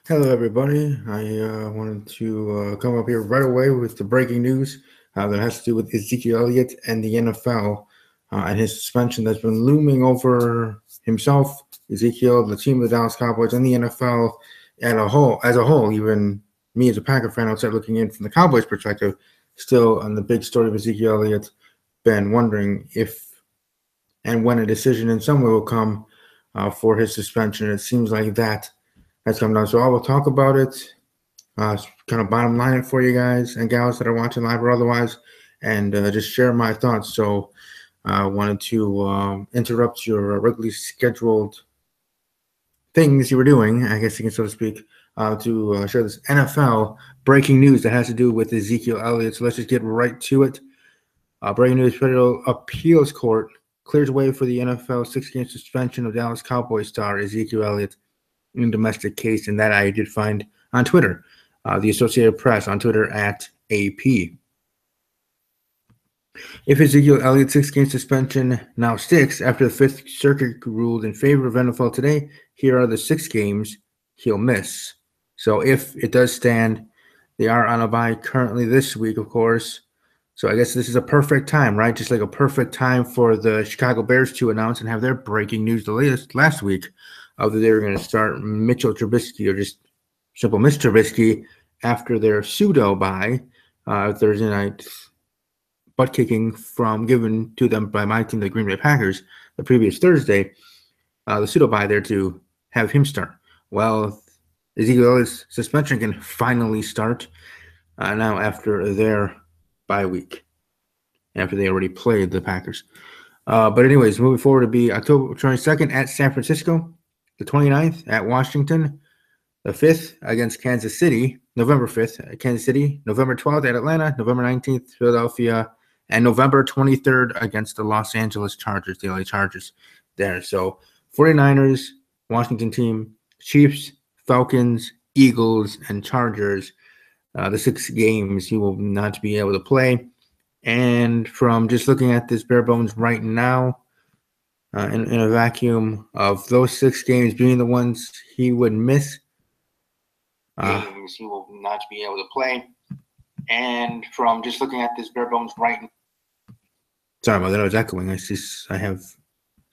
Hello, everybody. I wanted to come up here right away with the breaking news that has to do with Ezekiel Elliott and the NFL and his suspension that's been looming over himself, Ezekiel, the team of the Dallas Cowboys, and the NFL as a whole. Even me as a Packer fan outside looking in from the Cowboys' perspective, still on the big story of Ezekiel Elliott, been wondering if and when a decision in some way will come for his suspension. It seems like that has come down. So I will talk about it, kind of bottom line it for you guys and gals that are watching live or otherwise, and just share my thoughts. So I wanted to interrupt your regularly scheduled things you were doing, I guess you can so to speak, to share this NFL breaking news that has to do with Ezekiel Elliott. So let's just get right to it. Breaking news: Federal Appeals Court clears way for the NFL six-game suspension of Dallas Cowboys star Ezekiel Elliott in domestic case, and that I did find on Twitter. The Associated Press on Twitter at AP. If Ezekiel Elliott's six-game suspension now sticks after the Fifth Circuit ruled in favor of NFL today, here are the 6 games he'll miss. So if it does stand, they are on a bye currently this week, of course. So I guess this is a perfect time, right? Just like a perfect time for the Chicago Bears to announce and have their breaking news the latest last week of that they were going to start Mitchell Trubisky, or just simple Mr. Trubisky, after their pseudo bye Thursday night butt kicking from given to them by my team, the Green Bay Packers, the previous Thursday, the pseudo bye there to have him start. Well, Ezekiel Elliott's suspension can finally start now after their bye week, after they already played the Packers. But anyways, moving forward to be October 22nd at San Francisco, the 29th at Washington, the 5th against Kansas City, November 5th at Kansas City, November 12th at Atlanta, November 19th, Philadelphia, and November 23rd against the Los Angeles Chargers, the LA Chargers there. So 49ers, Washington team, Chiefs, Falcons, Eagles, and Chargers, the 6 games he will not be able to play. And from just looking at this bare bones right now, in a vacuum of those 6 games being the ones he would miss, games he will not be able to play. And from just looking at this bare bones right now, sorry about that, I was echoing. I have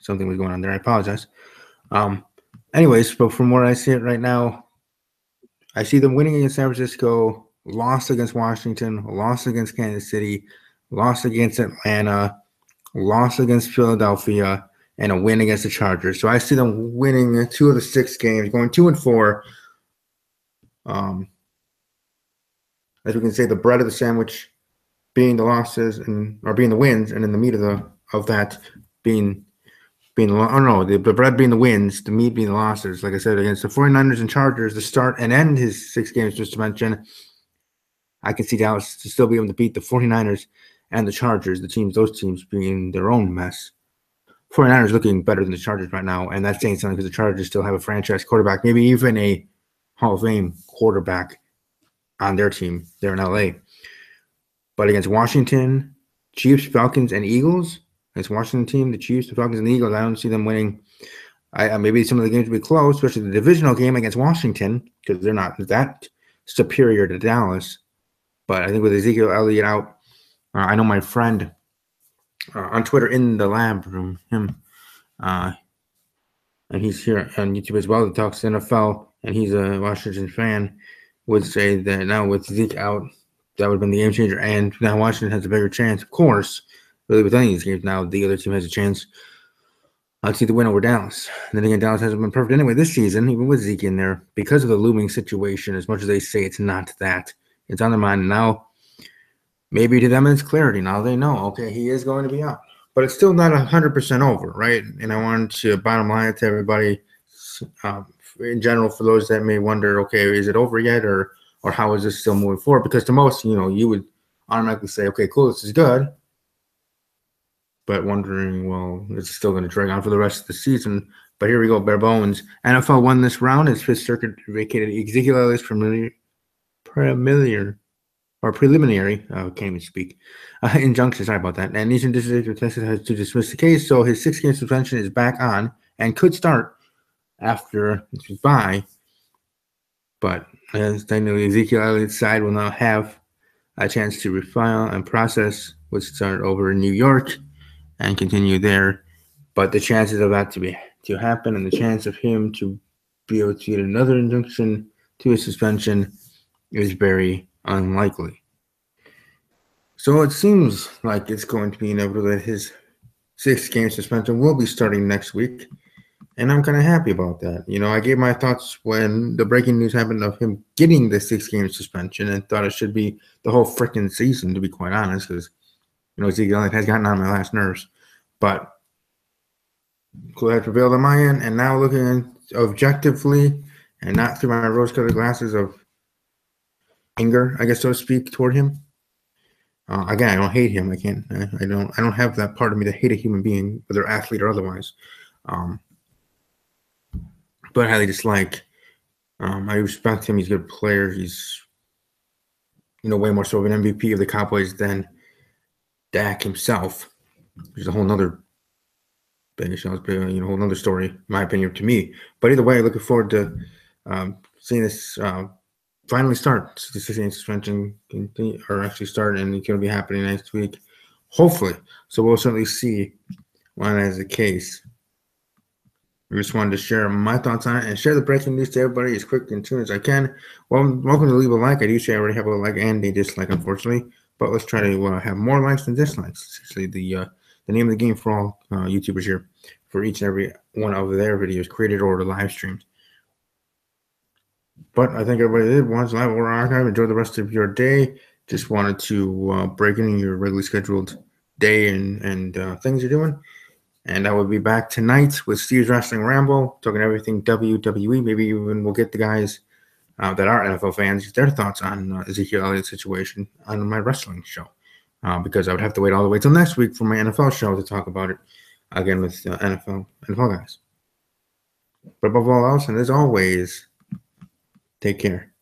something was going on there. I apologize. Anyways, but from where I see it right now, I see them winning against San Francisco, lost against Washington, lost against Kansas City, lost against Atlanta, lost against Philadelphia, and a win against the Chargers. So I see them winning 2 of the 6 games, going 2-4. As we can say, the bread of the sandwich being the losses or being the wins, and then the meat of that being the bread being the wins, the meat being the losses. Like I said, against the 49ers and Chargers to start and end his 6 games, just to mention, I can see Dallas to still be able to beat the 49ers and the Chargers, those teams being their own mess. 49ers looking better than the Chargers right now, and that's saying something because the Chargers still have a franchise quarterback, maybe even a Hall of Fame quarterback on their team there in LA. But against Washington, Chiefs, Falcons, and Eagles, against Washington team, the Chiefs, the Falcons, and the Eagles, I don't see them winning. Maybe some of the games will be close, especially the divisional game against Washington, because they're not that superior to Dallas. But I think with Ezekiel Elliott out, I know my friend on Twitter in the lab room, him, and he's here on YouTube as well, that talks NFL, and he's a Washington fan, would say that now with Zeke out, that would have been the game changer. And now Washington has a bigger chance, of course, really with any of these games. Now the other team has a chance to see the win over Dallas. And then again, Dallas hasn't been perfect anyway this season, even with Zeke in there, because of the looming situation. As much as they say it's not that, it's on their mind now. Maybe to them it's clarity. Now they know, okay, he is going to be out. But it's still not 100% over, right? And I wanted to bottom line it to everybody in general, for those that may wonder, okay, is it over yet, or how is this still moving forward? Because to most, you would automatically say, okay, cool, this is good. But wondering, well, it's still going to drag on for the rest of the season. But here we go, bare bones. NFL won this round as Fifth Circuit vacated Ezekiel Elliott's preliminary, can't even speak, injunction, sorry about that. And Eastern District of Texas has to dismiss the case, so his 6-game suspension is back on and could start after his bye But as technically Ezekiel Elliott's side will now have a chance to refile and process, which start over in New York and continue there. But the chances of that to happen and the chance of him to be able to get another injunction to his suspension is very unlikely. So it seems like it's going to be inevitable that his 6-game suspension will be starting next week. And I'm kind of happy about that. I gave my thoughts when the breaking news happened of him getting the 6-game suspension and thought it should be the whole freaking season, to be quite honest, because, Ezekiel Elliott has gotten on my last nerves. But cool had prevailed on my end, and now looking objectively and not through my rose-colored glasses of anger, I guess, so to speak, toward him. Again, I don't hate him. I don't have that part of me to hate a human being, whether athlete or otherwise. But I highly dislike. I respect him. He's a good player. He's, way more so of an MVP of the Cowboys than Dak himself, which is a whole nother whole nother story, in my opinion, to me. But either way, looking forward to seeing this finally start. The 6-game suspension or actually start, and it's going to be happening next week, hopefully. So we'll certainly see when that is the case. I just wanted to share my thoughts on it and share the breaking news to everybody as quick and soon as I can. Well, welcome to leave a like. I do say I already have a like and a dislike, unfortunately, but let's try to have more likes than dislikes. It's actually the name of the game for all YouTubers here for each and every one of their videos created or the live streamed. But I think everybody did watch live or archive. Enjoy the rest of your day. Just wanted to break in your regularly scheduled day and things you're doing. And I will be back tonight with Steve's Wrestling Ramble, talking everything WWE. Maybe even we'll get the guys that are NFL fans, their thoughts on Ezekiel Elliott's situation on my wrestling show. Because I would have to wait all the way till next week for my NFL show to talk about it again with NFL guys. But above all else, and as always, take care.